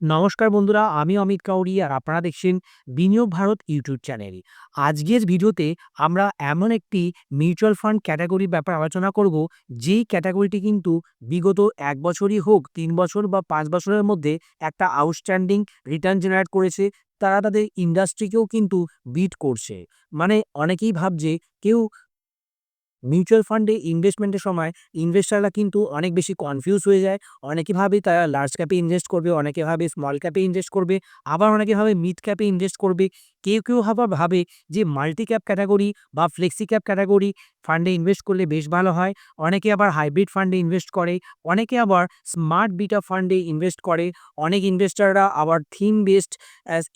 নমস্কার বন্ধুরা, আমি অমিত কাউরি আর আপনারা দেখছেন বিনিয়োগ ভারত ইউটিউব চ্যানেল। আজকের ভিডিওতে আমরা এমন একটি মিউচুয়াল ফান্ড ক্যাটাগরির ব্যাপারে আলোচনা করব, যেই ক্যাটাগরিটি কিন্তু বিগত ১ বছরই হোক, ৩ বছর বা ৫ বছরের মধ্যে একটা আউটস্ট্যান্ডিং রিটার্ন জেনারেট করেছে। তারা তাদের ইন্ডাস্ট্রিকেও কিন্তু বিট করছে। মানে অনেকেই ভাবছে কেউ মিউচুয়াল ফান্ডে ইনভেস্টমেন্টের সময় ইনভেস্টাররা কিন্তু অনেক বেশি কনফিউজ হয়ে যায়। অনেকে ভাবে তারা লার্জ ক্যাপে ইনভেস্ট করবে, অনেকে ভাবে স্মল ক্যাপে ইনভেস্ট করবে, আবার অনেকে ভাবে মিড ক্যাপে ইনভেস্ট করবে। কেউ আবার ভাবে যে মাল্টি ক্যাপ ক্যাটাগরি বা ফ্লেক্সি ক্যাপ ক্যাটাগরি ফান্ডে ইনভেস্ট করলে বেশ ভালো হয়। অনেকে আবার হাইব্রিড ফান্ডে ইনভেস্ট করে, অনেকে আবার স্মার্ট বিটা ফান্ডে ইনভেস্ট করে। অনেক ইনভেস্টাররা আবার থিম বেসড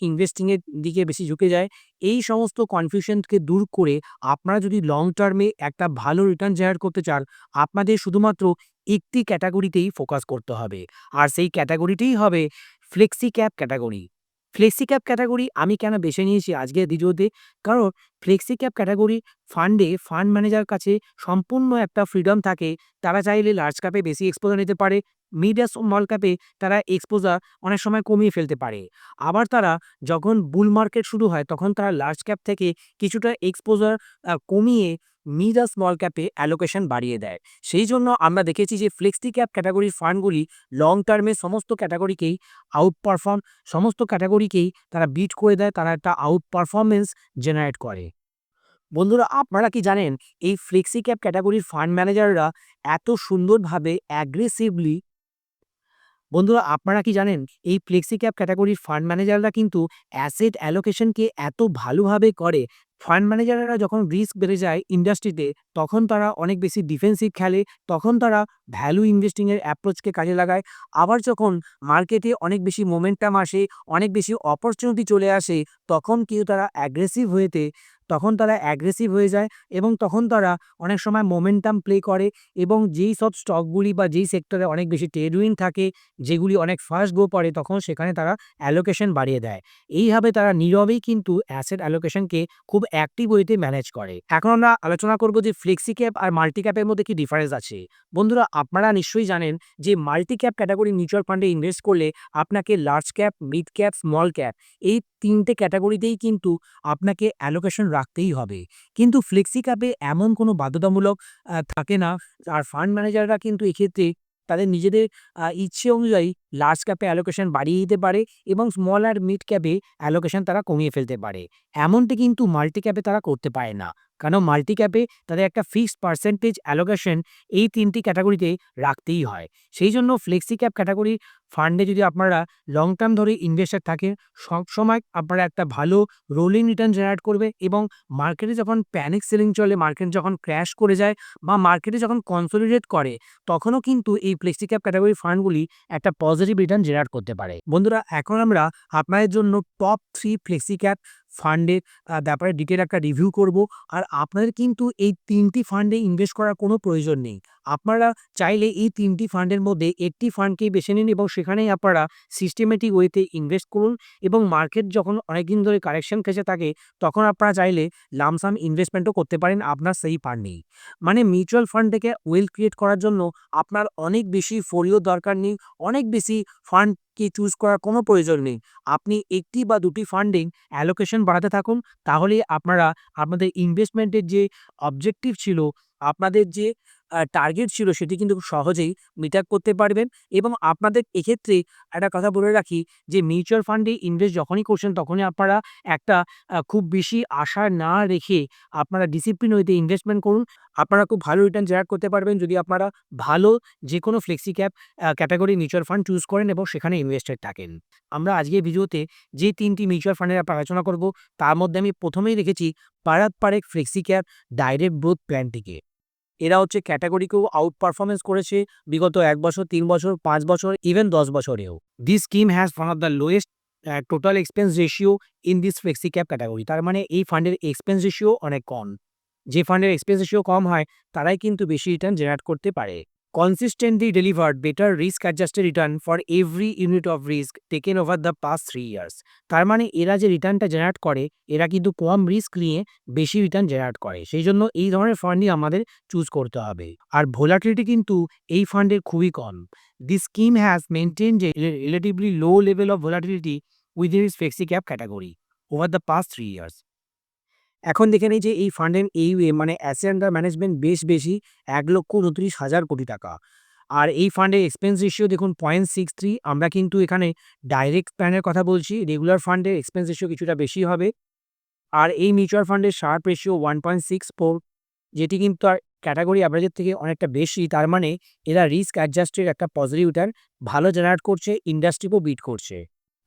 ইনভেস্টিংয়ের দিকে বেশি ঝুঁকে যায়। এই সমস্ত কনফিউশনকে দূর করে আপনারা যদি লং টার্মে একটা ভালো রিটার্ন জেনারেট করতে চান, আপনাদের শুধুমাত্র একটি ক্যাটাগরিতেই ফোকাস করতে হবে। আর সেই ক্যাটাগরিটিই হবে flexi cap category. Flexi cap category আমি কেন বেছে নিয়েছি আজকের ভিডিওতে? কারণ ফ্লেক্সি ক্যাপ ক্যাটাগরি ফান্ডে ফান্ড ম্যানেজার কাছে সম্পূর্ণ একটা ফ্রিডম থাকে। তারা চাইলে লার্জ ক্যাপে বেশি এক্সপোজার নিতে পারে, মিড আর স্মল ক্যাপে তারা এক্সপোজার অনেক সময় কমিয়ে ফেলতে পারে। আবার তারা যখন বুল মার্কেট শুরু হয় তখন তারা লার্জ ক্যাপ থেকে কিছুটা এক্সপোজার কমিয়ে মিড আর স্মল ক্যাপে অ্যালোকেশন বাড়িয়ে দেয়। সেই জন্য আমরা দেখেছি যে ফ্লেক্সি ক্যাপ ক্যাটাগরির ফান্ডগুলি লং টার্মে সমস্ত ক্যাটাগরিকেই আউট পারফর্ম সমস্ত ক্যাটাগরিকেই তারা বিট করে দেয়, তারা একটা আউট পারফরমেন্স জেনারেট করে। বন্ধুরা, আপনারা কি জানেন এই ফ্লেক্সি ক্যাপ ক্যাটাগরির ফান্ড ম্যানেজাররা এত সুন্দরভাবে অ্যাগ্রেসিভলি বন্ধুরা আপনারা কি জানেন এই ফ্লেক্সি ক্যাপ ক্যাটাগরির ফান্ড ম্যানেজাররা কিন্তু অ্যাসেট অ্যালোকেশনকে এত ভালোভাবে করে। ফান্ড ম্যানেজাররা যখন রিস্ক বেড়ে যায় ইন্ডাস্ট্রিতে, তখন তারা অনেক বেশি ডিফেন্সিভ খেলে, তখন তারা ভ্যালু ইনভেস্টিংয়ের অ্যাপ্রোচকে কাজে লাগায়। আবার যখন মার্কেটে অনেক বেশি মোমেন্টাম আসে, অনেক বেশি অপরচুনিটি চলে আসে, তখন কিন্তু তারা অ্যাগ্রেসিভ হয়ে যায় এবং তখন তারা অনেক সময় মোমেন্টাম প্লে করে এবং যেই সব স্টকগুলি বা যেই সেক্টরে অনেক বেশি টেডউইন থাকে, যেগুলি অনেক ফাস্ট গ্রো করে, তখন সেখানে তারা অ্যালোকেশন বাড়িয়ে দেয়। এইভাবে তারা নীরবেই কিন্তু অ্যাসেট অ্যালোকেশনকে খুব অ্যাক্টিভ ওয়েতে ম্যানেজ করে। এখন আমরা আলোচনা করব যে ফ্লেক্সি ক্যাপ আর মাল্টি ক্যাপের মধ্যে কি ডিফারেন্স আছে। বন্ধুরা, আপনারা নিশ্চয়ই জানেন যে মাল্টি ক্যাপ ক্যাটাগরি মিউচুয়াল ফান্ডে ইনভেস্ট করলে আপনাকে large cap, mid cap, small cap এই ৩ টে ক্যাটাগরিতেই কিন্তু আপনাকে অ্যালোকেশন রাখতেই হবে। কিন্তু ফ্লেক্সি ক্যাপে এমন কোনো বাধ্যতামূলক থাকে না। আর ফান্ড ম্যানেজাররা কিন্তু এক্ষেত্রে তাদের নিজেদের ইচ্ছে অনুযায়ী লার্জ ক্যাপে অ্যালোকেশন বাড়িয়ে দিতে পারে এবং স্মল আর মিড ক্যাপে অ্যালোকেশন তারা কমিয়ে ফেলতে পারে। এমনটি কিন্তু মাল্টি ক্যাপে তারা করতে পারে না। কারণ মাল্টি ক্যাপে তাদের একটা ফিক্সড পার্সেন্টেজ অ্যালোকেশন এই ৩ টি ক্যাটাগরিতে রাখতেই হয়। সেই জন্য ফ্লেক্সি ক্যাপ ক্যাটাগরি ফান্ডে যদি আপনারা লং টার্ম ধরে ইনভেস্টার থাকেন, সবসময় আপনারা একটা ভালো রোলিং রিটার্ন জেনারেট করবে এবং মার্কেটে যখন প্যানিক সেলিং চলে, মার্কেট যখন ক্র্যাশ করে যায় বা মার্কেটে যখন কনসোলিডেট করে, তখনও কিন্তু এই ফ্লেক্সি ক্যাপ ক্যাটাগরি ফান্ডগুলি একটা পজিটিভ রিটার্ন জেনারেট করতে পারে। বন্ধুরা, এখন আমরা আপনাদের জন্য টপ 3 ফ্লেক্সি ক্যাপ ফান্ডের ব্যাপারে ডিটেইল একটা রিভিউ করব। আর আপনাদের কিন্তু এই ৩ টি ফান্ডে ইনভেস্ট করার কোনো প্রয়োজন নেই। আপনারা চাইলে এই ৩ টি ফান্ডের মধ্যে একটি ফান্ডকেই বেছে নিন এবং সেখানেই আপনারা সিস্টেমেটিক ওয়েতে ইনভেস্ট করুন এবং মার্কেট যখন অনেকদিন ধরে কারেকশন খেঁচে থাকে, তখন আপনারা চাইলে লামসাম ইনভেস্টমেন্টও করতে পারেন আপনার সেই ফান্ডেই। মানে মিউচুয়াল ফান্ড থেকে ওয়েলথ ক্রিয়েট করার জন্য আপনার অনেক বেশি ফোলিও দরকার নেই, অনেক বেশি ফান্ডকে চুজ করার কোনো প্রয়োজন নেই। আপনি একটি বা দুটি ফান্ডিং অ্যালোকেশন বাড়াতে থাকুন, তাহলেই আপনারা আপনাদের ইনভেস্টমেন্টের যে অবজেক্টিভ ছিল, আপনাদের যে টার্গেট ছিল, সেটি কিন্তু খুব সহজেই মিট আপ করতে পারবেন। এবং আপনাদের এক্ষেত্রে একটা কথা বলে রাখি যে মিউচুয়াল ফান্ডে ইনভেস্ট যখনই করছেন তখনই আপনারা একটা খুব বেশি আশা না রেখে আপনারা ডিসিপ্লিন ওয়েতে ইনভেস্টমেন্ট করুন। আপনারা খুব ভালো রিটার্ন জেনারেট করতে পারবেন যদি আপনারা ভালো যেকোনো flexi cap category mutual fund choose করেন এবং সেখানে ইনভেস্টেড থাকেন। আমরা আজকের ভিডিওতে যে ৩ টি মিউচুয়াল ফান্ডের ব্যাপারে আলোচনা করব, তার মধ্যে আমি প্রথমেই রেখেছি Parag Parikh flexi cap direct growth প্ল্যানটিকে। এরা হচ্ছে ক্যাটাগরিকেও আউট পারফরম্যান্স করেছে বিগত ১ বছর, ৩ বছর, ৫ বছর, ইভেন ১০ বছরেও। This scheme has one of the lowest total expense ratio in this flexi cap category. তার মানে এই ফান্ডের এক্সপেন্স রেশিও অনেক কম। যে ফান্ডের এক্সপেন্স রেশিও কম হয় তারাই কিন্তু বেশি রিটার্ন জেনারেট করতে পারে। consistently delivered better risk-adjusted return for every unit of risk taken over the past 3 years. তার মানে এরা যে রিটার্নটা জেনারেট করে, এরা কিন্তু কম রিস্ক নিয়ে বেশি রিটার্ন জেনারেট করে। সেই জন্য এই ধরনের ফান্ডই আমাদের চুজ করতে হবে। আর ভোলাটিলিটি কিন্তু এই ফান্ডের খুবই কম। This scheme has maintained a relatively low level of volatility within its flexi cap category over the past 3 years. এখন দেখে নেই যে এই ফান্ডের AUM মানে অ্যাসেট আন্ডার ম্যানেজমেন্ট বেশি ১,২৯,০০০ কোটি টাকা। আর এই ফান্ডের এক্সপেন্স রেশিও দেখুন 0.63। আমরা কিন্তু এখানে ডাইরেক্ট প্ল্যানের কথা বলছি, রেগুলার ফান্ডের এক্সপেন্স রেশিও কিছুটা বেশি হবে। আর এই মিউচুয়াল ফান্ডের শার্প রেশিও 1.64, যেটি কিন্তু তার ক্যাটাগরি অ্যাভারেজের থেকে অনেকটা বেশি। তার মানে এরা রিস্ক অ্যাডজাস্টেড একটা পজিটিভ রিটার্ন ভালো জেনারেট করছে, ইন্ডাস্ট্রিকেও বিট করছে।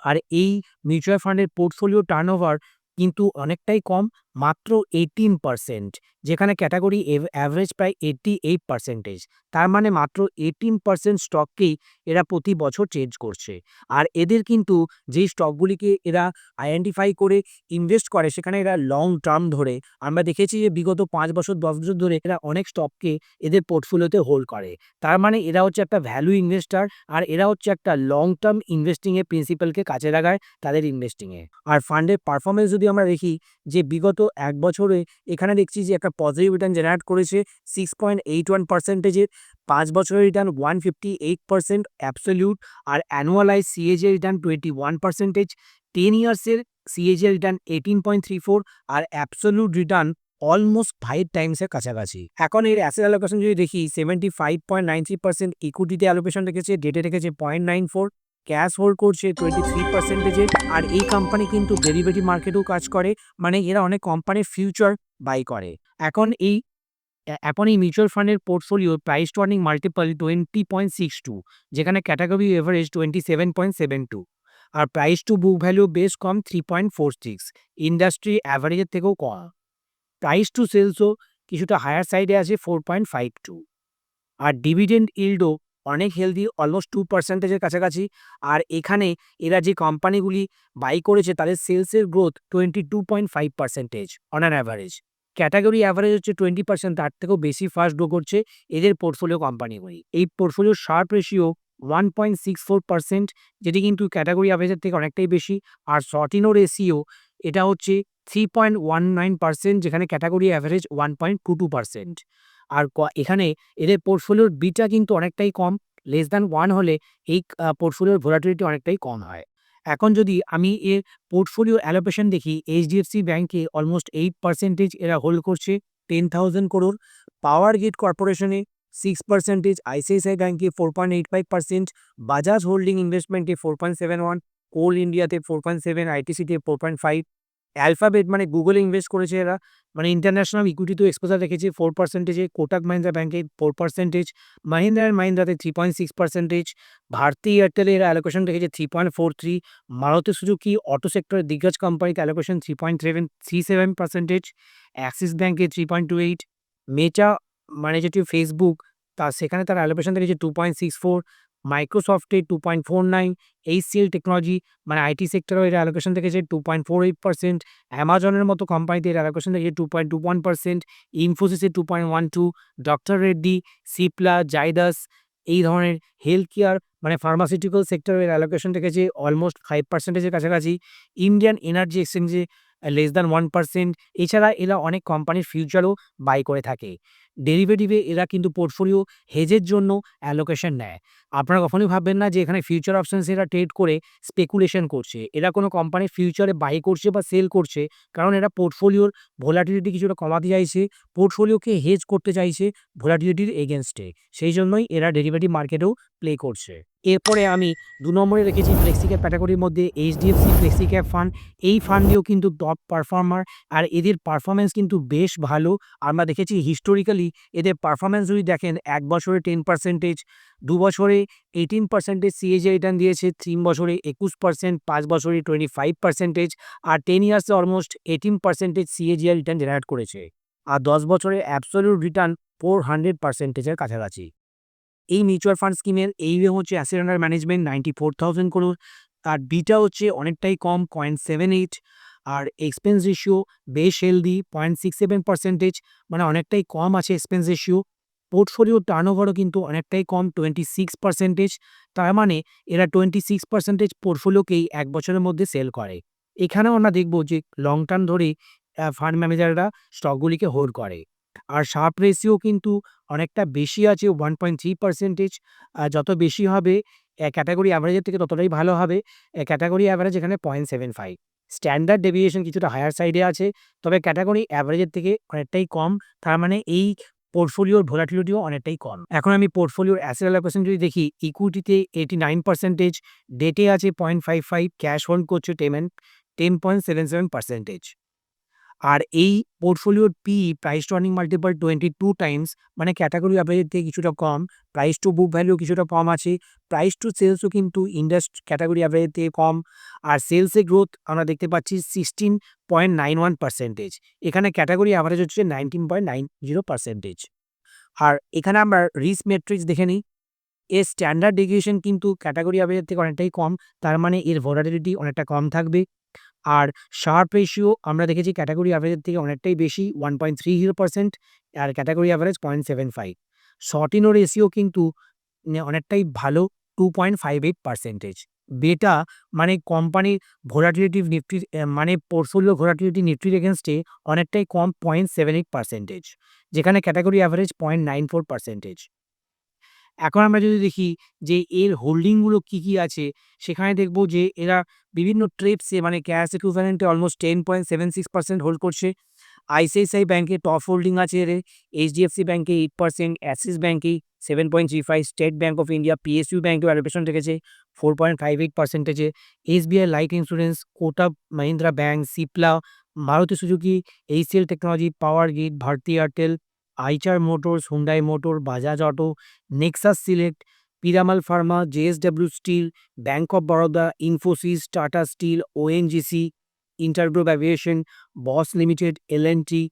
আর এই মিউচুয়াল ফান্ডের পোর্টফোলিও টার্নওভার কিন্তু অনেকটাই কম, মাত্র 18%, যেখানে ক্যাটাগরি অ্যাভারেজ প্রায় 88%। তার মানে মাত্র 18% স্টককেই এরা প্রতি বছর চেঞ্জ করছে। আর এদের কিন্তু যেই স্টকগুলিকে এরা আইডেন্টিফাই করে ইনভেস্ট করে, সেখানে এরা লং টার্ম ধরে আমরা দেখেছি যে বিগত 5 বছর 10 বছর ধরে এরা অনেক স্টককে এদের পোর্টফোলিওতে হোল্ড করে। তার মানে এরা হচ্ছে একটা ভ্যালু ইনভেস্টার, আর এরা হচ্ছে একটা লং টার্ম ইনভেস্টিংয়ের প্রিন্সিপালকে কাজে লাগায় তাদের ইনভেস্টিংয়ে। আর ফান্ডের পারফরমেন্স যদি আমরা দেখি যে বিগত 1 বছরে এখানে দেখছি যে একটা পজিটিভ রিটার্ন জেনারেট করেছে 6.81%, 5 বছরের রিটার্ন 158% অ্যাবসলিউট, আর অ্যানুয়ালাইজ সিএজি রিটার্ন 21%, 10 ইয়ার্সের সিএজি রিটার্ন 18.34, আর অ্যাবসলিউট রিটার্ন অলমোস্ট 5 টাইমসের কাছাকাছি। এখন এর অ্যাসেট অ্যালোকেশন যদি দেখি 75.93% ইকুইটিতে অ্যালোকেশন রেখেছে, ডেটে রেখেছে 0.94, ক্যাশ হোল্ড করছে 23%। আর এই কোম্পানি কিন্তু ডেরিভেটিভ মার্কেটেও কাজ করে, মানে এরা অনেক কোম্পানির ফিউচার বাই করে। এখন এই মিউচুয়াল ফান্ডের portfolio price to earning multiple 20.62, যেখানে ক্যাটাগরি এভারেজ 27.72, আর প্রাইস টু বুক ভ্যালু বেশ কম 3.46, ইন্ডাস্ট্রি অ্যাভারেজের থেকেও কম। প্রাইস টু সেলসও কিছুটা হায়ার সাইডে আছে 4.52, আর ডিভিডেন্ড ইল্ডও অনেক হেলদি, অলমোস্ট 2%-এর কাছাকাছি। আর এখানে এরা যে কোম্পানিগুলি বাই করেছে তাদের সেলসের growth 22.5% on an average. Category average হচ্ছে 20%, তার থেকেও বেশি ফাস্ট গ্রো করছে এদের পোর্টফোলিও কোম্পানিগুলি। এই পোর্টফোলিওর শার্প রেশিও 1.64%, যেটি কিন্তু ক্যাটাগরি অ্যাভারেজের থেকে অনেকটাই বেশি। আর শর্টিনো রেশিও এটা হচ্ছে 3.19%, যেখানে ক্যাটাগরি অ্যাভারেজ 1.22%। আর এখানে এদের পোর্টফোলিওর বিটা কিন্তু অনেকটাই কম, লেস দ্যান 1 হলে এই পোর্টফোলিওর ভোলাটিলিটি অনেকটাই কম হয়। এখন যদি আমি এর পোর্টফোলিও অ্যালোকেশন দেখি, এইচডিএফসি ব্যাংকে অলমোস্ট 8% এরা হোল্ড করছে 10,000 crore, পাওয়ার গ্রিড কর্পোরেশনে 6%, আইসিআইসিআই ব্যাংকে 4.85%, বাজাজ হোল্ডিং ইনভেস্টমেন্টে 4.71, কোল ইন্ডিয়াতে 4.7, আইটিসিতে 4.5, অ্যালফাবেট মানে গুগলে ইনভেস্ট করেছে এরা, মানে ইন্টারন্যাশনাল ইকুইটিতেও এক্সপোজার রেখেছে 4%, কোটাক মাহিন্দ্রা ব্যাংকে 4%, মাহিন্দ্রা অ্যান্ড মাহিন্দ্রাতে 3.6%, ভারতী এয়ারটেলে এরা অ্যালোকেশন রেখেছে 3.43, মারুতি সুজুকি অটো সেক্টরের দিগ্গজ কোম্পানিতে অ্যালোকেশন 3.37%, অ্যাক্সিস ব্যাংকে 3.28, মেটা মানে যেটি ফেসবুক সেখানে তার অ্যালোকেশন রেখেছে 2.64, মাইক্রোসফটে 2.49, এইচসিএল টেকনোলজি মানে আইটি সেক্টরেও এর অ্যালোকেশন রেখেছে 2.48%, অ্যামাজনের মতো কোম্পানিতে এর অ্যালোকেশন রেখেছে 2.21%, ইনফোসিসে 2.12, ডক্টর রেড্ডি, সিপ্লা, জাইদাস এই ধরনের হেলথ কেয়ার মানে ফার্মাসিউটিক্যাল সেক্টরের অ্যালোকেশন রেখেছে অলমোস্ট 5%-এর কাছাকাছি, ইন্ডিয়ান এনার্জি এক্সচেঞ্জে লেস দ্যান 1%। এছাড়া এরা অনেক কোম্পানির ফিউচারও বাই করে থাকে। ডেরিভেটিভে এরা কিন্তু পোর্টফোলিও হেজের জন্য অ্যালোকেশন নেয়। আপনারা কখনোই ভাববেন না যে এখানে ফিউচার অপশনস এরা ট্রেড করে স্পেকুলেশন করছে। এরা কোনো কোম্পানির ফিউচারে বাই করছে বা সেল করছে, কারণ এরা পোর্টফোলিওর ভোলাটিলিটি কিছুটা কমাতে চাইছে, পোর্টফোলিওকে হেজ করতে চাইছে ভোলাটিলিটির এগেনস্টে। সেই জন্যই এরা ডেরিভেটিভ মার্কেটেও প্লে করছে। এরপরে আমি 2 নম্বরে রেখেছি ফ্লেক্সি ক্যাপ ক্যাটাগরির মধ্যে এইচডিএফসি ফ্লেক্সি ক্যাপ ফান্ড। এই ফান্ডেও কিন্তু টপ পারফর্মার, আর এদের পারফরম্যান্স কিন্তু বেশ ভালো। আমরা দেখেছি হিস্টোরিক্যালি এদের পারফরম্যান্স যদি দেখেন 1 বছরে 10%, 2 বছরে 18% সিএজি রিটার্ন দিয়েছে, 3 বছরে 21%, 5 বছরে 25%, আর 10 ইয়ার্সে অলমোস্ট 18% সিএজি রিটার্ন জেনারেট করেছে। আর 10 বছরে অ্যাবসলিউট রিটার্ন 400%-এর কাছাকাছি। এই মিউচুয়াল ফান্ড স্কিমের AUM হচ্ছে অ্যাসেট আন্ডার ম্যানেজমেন্ট 94,000 crore, তার বিটা হচ্ছে অনেকটাই কম 0.78, আর এক্সপেন্স রেশিও বেশ হেলদি 0.67%, মানে অনেকটাই কম আছে এক্সপেন্স রেশিও। পোর্টফোলিও টার্নওভারও কিন্তু অনেকটাই কম 26%। তার মানে এরা 26% পোর্টফোলিওকেই ১ বছরের মধ্যে সেল করে। এখানেও আমরা দেখব যে লং টার্ম ধরেই ফান্ড ম্যানেজাররা স্টকগুলিকে হোল্ড করে। আর শার্প রেশিও কিন্তু অনেকটা বেশি আছে 1.3%। যত বেশি হবে ক্যাটেগরি এভারেজের থেকে ততটাই ভালো হবে। ক্যাটেগরি এভারেজ এখানে 0.75। স্ট্যান্ডার্ড ডেভিয়েশন কিছুটা হায়ার সাইডে আছে, তবে ক্যাটেগরি এভারেজের থেকে অনেকটাই কম। তার মানে এই পোর্টফোলিওর ভোলাটিলিটিও অনেকটাই কম। এখন আমি পোর্টফোলিওর অ্যাসেট অ্যালোকেশন যদি দেখি, ইকুইটিতে 89%, ডেটে আছে 0.55, ক্যাশ হোল্ড করছে 10.77%। আর এই পোর্টফোলিওর price to earning multiple 22 times, মানে ক্যাটেগরি অ্যাভারেজের থেকে কিছুটা কম। প্রাইস টু বুক ভ্যালু কিছুটা কম আছে। প্রাইস টু সেলসও কিন্তু ক্যাটেগরি অ্যাভারেজের থেকে কম। আর সেলসের গ্রোথ আমরা দেখতে পাচ্ছি 16.91%। এখানে ক্যাটেগরি অ্যাভারেজ হচ্ছে 19.90%। আর এখানে আমরা রিস্ক মেট্রিক্স দেখে নিই। এর স্ট্যান্ডার্ড ডেভিয়েশন কিন্তু ক্যাটেগরি অ্যাভারেজের থেকে অনেকটাই কম। তার মানে এর ভোলাটিলিটি অনেকটা কম থাকবে। আর শার্প রেশিও আমরা দেখেছি ক্যাটেগরি অ্যাভারেজের থেকে অনেকটাই বেশি 1.30%, আর ক্যাটেগরি অ্যাভারেজ 0.75। শর্টিনো রেশিও কিন্তু অনেকটাই ভালো 2.58%। বেটা মানে কোম্পানির ভোলাটিলিটি নিফটির মানে পোর্টফোলিও ভোলাটিলিটি নিফটির এগেনস্টে অনেকটাই কম 0.78%, যেখানে ক্যাটেগরি অ্যাভারেজ 0.94%। এখন আমরা যদি দেখি যে এর হোল্ডিংগুলো কি আছে, সেখানে দেখব যে এরা বিভিন্ন ট্রেপসে মানে ক্যাশ ইকুইভ্যালেন্টে অলমোস্ট 10.76% হোল্ড করছে। আইসিআইসিআই ব্যাংকে টপ হোল্ডিং আছে এর, এইচডিএফসি ব্যাংকে 8%, অ্যাক্সিস ব্যাংকে 7.35, state bank of India, PSU ব্যাংকেও অ্যালোকেশন রেখেছে 4.58%। SBI life insurance, Kotak Mahindra bank, Cipla, Maruti Suzuki, HCL technology, power grid, Bharti Airtel, Eicher motors, Hyundai motor, Bajaj auto, Nexus select, Piramal pharma, JSW steel, bank of Baroda, Infosys, Tata steel, ONGC, InterGlobe aviation, Bosch limited, এল&টি,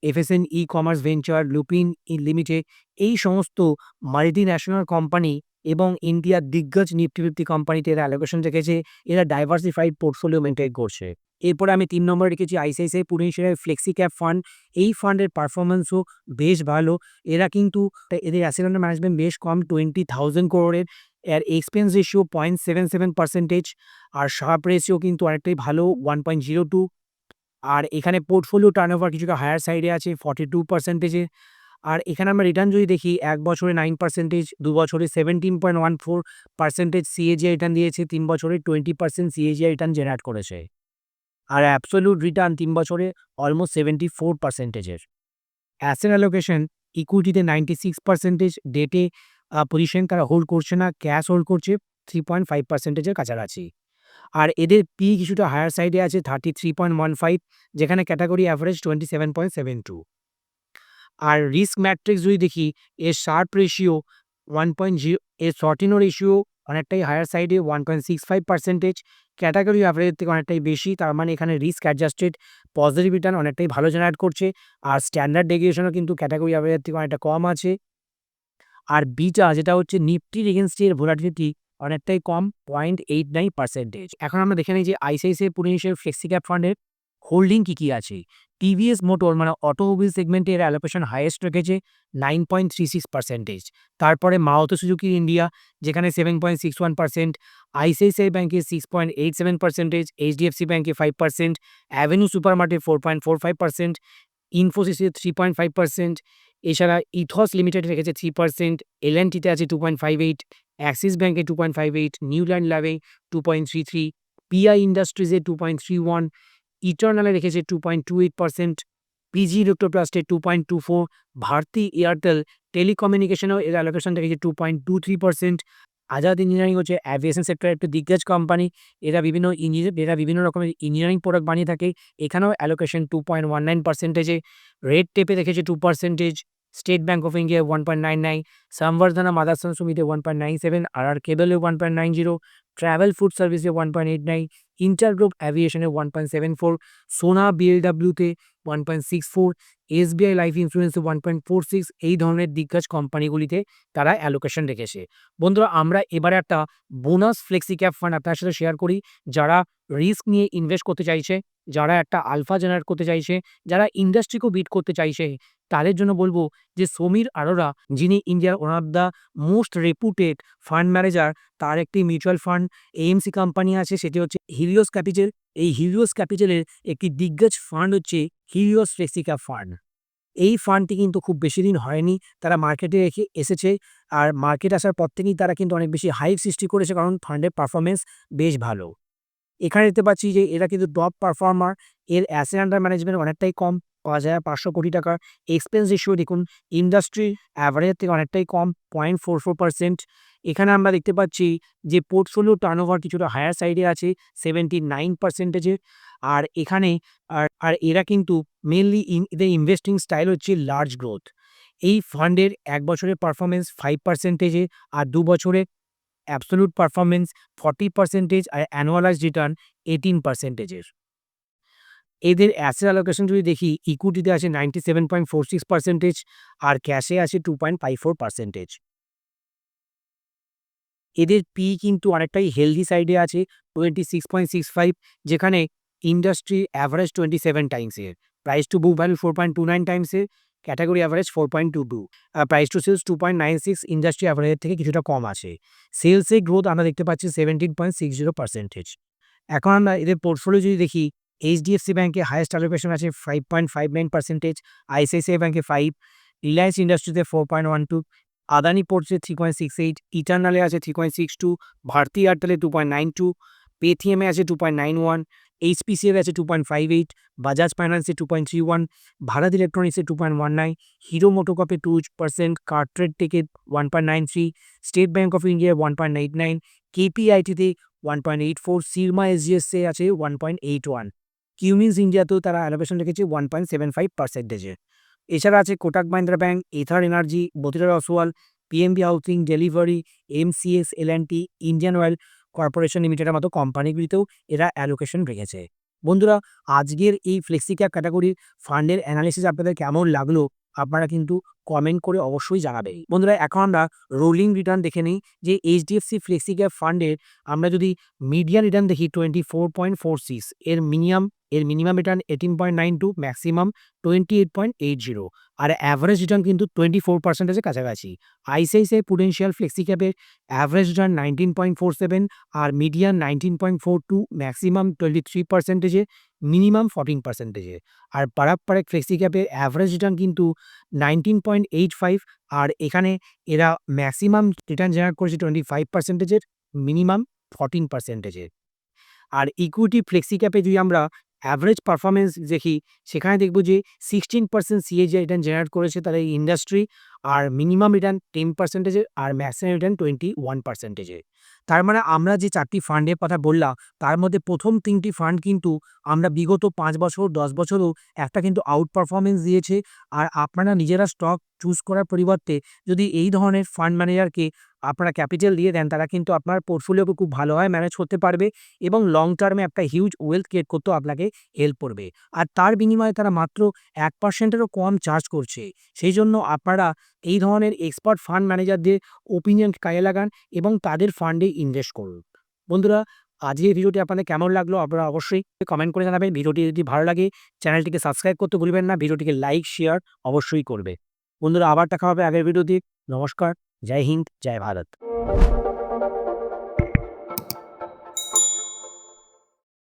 এফএসএন e-commerce venture, Lupin limited, এই সমস্ত multinational company এবং ইন্ডিয়ার দিগ্গজ Nifty 50 কোম্পানিতে এরা allocation রেখেছে। এরা diversified portfolio maintain করছে। এরপরে আমি ৩ নম্বরে রেখেছি ICICI Prudential flexi cap fund. এই ফান্ডের পারফরম্যান্সও বেশ ভালো। এরা কিন্তু এদের অ্যাসেট আন্ডার ম্যানেজমেন্ট বেশ কম 20,000 crore-এর। এর এক্সপেন্স রেশিও 0.77%। আর শার্প রেশিও কিন্তু অনেকটাই ভালো 1.02। আর এখানে পোর্টফোলিও টার্নওভার কিছুটা হায়ার সাইডে আছে 42%। আর এখানে আমরা রিটার্ন যদি দেখি ১ বছরে 9%, ২ বছরে 17.14% সিএজিআই রিটার্ন দিয়েছে, ৩ বছরে 20% সিএজিআই রিটার্ন জেনারেট করেছে। আর অ্যাবসোলিউট রিটার্ন ৩ বছরে অলমোস্ট 74%-এর। অ্যাসেট অ্যালোকেশন ইকুইটিতে 96%, ডেটে পজিশন তারা হোল্ড করছে না, ক্যাশ হোল্ড করছে 3.5%-এর কাছাকাছি। আর এদের কিছুটা হায়ার সাইডে আছে 33.15, যেখানে ক্যাটেগরি অ্যাভারেজ 27.72। আর রিস্ক ম্যাট্রিক্স যদি দেখি, এর শার্প রেশিও 1.0, এর শর্টিনো রেশিও অনেকটাই হায়ার সাইডে 1.65%, ক্যাটেগরি অ্যাভারেজের থেকে অনেকটাই বেশি। তার মানে এখানে রিস্ক অ্যাডজাস্টেড পজিটিভ রিটার্ন অনেকটাই ভালো জেনারেট করছে। আর স্ট্যান্ডার্ড ডেভিয়েশনও কিন্তু ক্যাটেগরি অ্যাভারেজের থেকে অনেকটা কম আছে। আর বিটা যেটা হচ্ছে নিফটির এগেইনস্ট এর ভোলাটিলিটি অনেকটাই কম 0.89%। এখন আমরা দেখে নিই যে আইসিআইসিআই প্রুডেনশিয়াল ফ্লেক্সি ক্যাপ ফান্ডের হোল্ডিং কি আছে। টিভিএস মোটর মানে অটোমোবাইল সেগমেন্টে এর অ্যালোকেশন হাইয়েস্ট রেখেছে 9.36%। তারপরে মারুতি সুজুকি ইন্ডিয়া, যেখানে 7.61%, আইসিআইসিআই ব্যাংকে 6.87%, এইচডিএফসি ব্যাংকে 5%, অ্যাভিনিউ সুপারমার্টে 4.45%, ইনফোসিসে 3.5%, এছাড়া ইথস লিমিটেড রেখেছে 3%, এল&টিতে আছে 2.58, অ্যাক্সিস ব্যাংকে 2.58, নিউল্যান্ড ল্যাবে 2.33, পিআই ইন্ডাস্ট্রিজে 2.31, ইটারনালে রেখেছে 2.28%, পিজি ইলেকট্রোপ্লাস্টে 2.24, ভারতী এয়ারটেল টেলিকমিউনিকেশনেও এর অ্যালোকেশন রেখেছে 2.23%। আজাদ ইঞ্জিনিয়ারিং হচ্ছে অ্যাভিয়েশন সেক্টরের একটা দিগ্গজ কোম্পানি। এরা বিভিন্ন রকমের ইঞ্জিনিয়ারিং প্রোডাক্ট বানিয়ে থাকে। এখানেও অ্যালোকেশন 2.19%-এ। রেড টেপে রেখেছে 2%, স্টেট ব্যাংক অফ ইন্ডিয়া 1.99, সংবর্ধনা মাদারসন সুমিতে 1.97, আর কেবলে 1.90, ট্রাভেল ফুড সার্ভিসে 1.89, ইন্টারগ্রুপ অ্যাভিয়েশনে 1.74, সোনা বিএলডব্লিউতে 1.64, এসবিআই লাইফ ইন্স্যুরেন্সে 1.46। এই ধরনের দিগ্গজ কোম্পানিগুলিতে তারা অ্যালোকেশন রেখেছে। বন্ধুরা, আমরা এবারে একটা বোনাস ফ্লেক্সি ক্যাপ ফান্ড আপনার সাথে শেয়ার করি। যারা রিস্ক নিয়ে ইনভেস্ট করতে চাইছে, যারা একটা আলফা জেনারেট করতে চাইছে, যারা ইন্ডাস্ট্রিকেও বিট করতে চাইছে, তাদের জন্য বলব যে সমীর আরোরা, যিনি ইন্ডিয়ার one of the most রেপুটেড fund manager, তার একটি মিউচুয়াল ফান্ড এএমসি কোম্পানি আছে, সেটি হচ্ছে হিলিওস ক্যাপিটাল। এই হিলিওস ক্যাপিটালের একটি দিগ্গজ ফান্ড হচ্ছে হিলিওস ফ্লেক্সিক্যাপ ফান্ড। এই ফান্ডটি কিন্তু খুব বেশিদিন হয়নি তারা মার্কেটে এসেছে। আর মার্কেট আসার পর থেকেই তারা কিন্তু অনেক বেশি হাইপ সৃষ্টি করেছে, কারণ ফান্ডের পারফরম্যান্স বেশ ভালো। এখানে দেখতে পাচ্ছি যে এরা কিন্তু টপ পারফর্মার। এর অ্যাসেট আন্ডার ম্যানেজমেন্ট অনেকটাই কম, ৫,৫০০ কোটি টাকা। এক্সপেন্স রেশিও দেখুন ইন্ডাস্ট্রি অ্যাভারেজের থেকে অনেকটাই কম, 0.44%। এখানে আমরা দেখতে পাচ্ছি যে পোর্টফোলিও টার্নওভার কিছুটা হায়ার সাইডে আছে, 79%। আর এখানে এরা কিন্তু মেইনলি এদের ইনভেস্টিং স্টাইল হচ্ছে লার্জ গ্রোথ। এই ফান্ডের ১ বছরের পারফরম্যান্স 5%, আর ২ বছরে অ্যাবসোলিউট পারফরম্যান্স 40% আর অ্যানুয়ালাইজড রিটার্ন 18%। এদের অ্যাসেট অ্যালোকেশন যদি দেখি, ইকুইটিতে আছে 97.46% আর ক্যাশে আছে 2.54%। এদের পি কিন্তু অনেকটাই হেলদি সাইডে আছে, 26.65, যেখানে ইন্ডাস্ট্রি অ্যাভারেজ 27 টাইমসের, প্রাইস টু বুক ভ্যালু 4.29 টাইমসের, category average 4.22, price to sales 2.96, industry অ্যাভারেজের থেকে কিছুটা কম আছে। সেলসের গ্রোথ আমরা দেখতে পাচ্ছি 17.60%। এখন আমরা এদের পোর্টফোলিও যদি দেখি, এইচডিএফসি ব্যাংকে হাইয়েস্ট অ্যালোকেশন আছে 5.59%, আইসিআইসিআই ব্যাংকে 5, রিলায়েন্স ইন্ডাস্ট্রিতে 4.12, আদানি পোর্টসে 3.68, ইটার্নালে আছে 3.62, ভারতী এয়ারটেলে 2.92, পেটিএমে আছে 2.91, এইচপিসিএল আছে 2.58, বাজাজ ফাইন্যান্সে 2.31, ভারত ইলেকট্রনিক্সে 2.19, হিরো মোটোকপে 2%, কার্ট্রেড টেকে 1.93, স্টেট ব্যাংক অফ ইন্ডিয়া 1.89, কেপিআইটিতে 1.84, সিরমা এসজিএসে আছে 1.81, কিউমিন্স ইন্ডিয়াতেও তারা অ্যালোকেশন রেখেছে 1.75%। এছাড়া আছে কোটাক মাহিন্দ্রা ব্যাংক, এথার এনার্জি, বতিরা রসওয়াল, PNB housing, Delhivery, MCS, L and T, Indian oil corporation লিমিটেডের মতো কোম্পানিগুলিতেও এরা অ্যালোকেশন রেখেছে। বন্ধুরা, আজকের এই ফ্লেক্সিক্যাপ ক্যাটাগরির ফান্ডের অ্যানালিসিস আপনাদের কেমন লাগলো আপনারা কিন্তু কমেন্ট করে অবশ্যই জানাবেন। বন্ধুরা, এখন আমরা রোলিং রিটার্ন দেখে নিই যে এইচডিএফসি ফ্লেক্সিক্যাপ ফান্ডের আমরা যদি মিডিয়ান রিটার্ন দেখি 24.46, এর মিনিমাম রিটার্ন 18.92, ম্যাক্সিমাম 28.80, আর অ্যাভারেজ রিটার্ন কিন্তু 24%-এর কাছাকাছি। আইসিআইসিআই প্রুডেন্সিয়াল ফ্লেক্সিক্যাপের অ্যাভারেজ রিটার্ন 19.47, আর মিডিয়ান 19.42, ম্যাক্সিমাম 23%, মিনিমাম 14%। আর পারাক ফ্লেক্সিক্যাপের অ্যাভারেজ রিটার্ন কিন্তু 19.85, আর এখানে এরা ম্যাক্সিমাম রিটার্ন জেনারেট করেছে 25%, মিনিমাম 14%। আর ইকুইটি ফ্লেক্সিক্যাপে যদি আমরা অ্যাভারেজ পারফরমেন্স দেখি, সেখানে দেখব যে 16% সিএজি রিটার্ন জেনারেট করেছে তার এই ইন্ডাস্ট্রি, আর মিনিমাম রিটার্ন 10%, আর ম্যাক্সিমাম রিটার্ন 21%। তার মানে আমরা যে 4টি ফান্ডের কথা বললাম, তার মধ্যে প্রথম 3টি ফান্ড কিন্তু আমরা বিগত 5 বছর 10 বছরও একটা কিন্তু আউট পারফরমেন্স দিয়েছে। আর আপনারা নিজেরা স্টক চুজ করার পরিবর্তে যদি এই ধরনের ফান্ড ম্যানেজারকে আপনারা ক্যাপিটাল দিয়ে দেন, তারা কিন্তু আপনার পোর্টফোলিওকে খুব ভালোভাবে ম্যানেজ করতে পারবে এবং লং টার্মে একটা হিউজ ওয়েলথ ক্রিয়েট করতেও আপনাকে হেল্প করবে। আর তার বিনিময়ে তারা মাত্র 1%-এরও কম চার্জ করছে। সেই জন্য আপনারা এই ধরনের এক্সপার্ট ফান্ড ম্যানেজারদের ওপিনিয়ন কাজে লাগান এবং তাদের ফান্ডে ইনভেস্ট করুন। বন্ধুরা, আজকের ভিডিওটি আপনাদের কেমন লাগলো আপনারা অবশ্যই কমেন্ট করে জানাবেন। ভিডিওটি যদি ভালো লাগে চ্যানেলটিকে সাবস্ক্রাইব করতে ভুলবেন না, ভিডিওটিকে লাইক শেয়ার অবশ্যই করবে। বন্ধুরা, আবার দেখা হবে আগের ভিডিওতে। নমস্কার, জয় হিন্দ, জয় ভারত।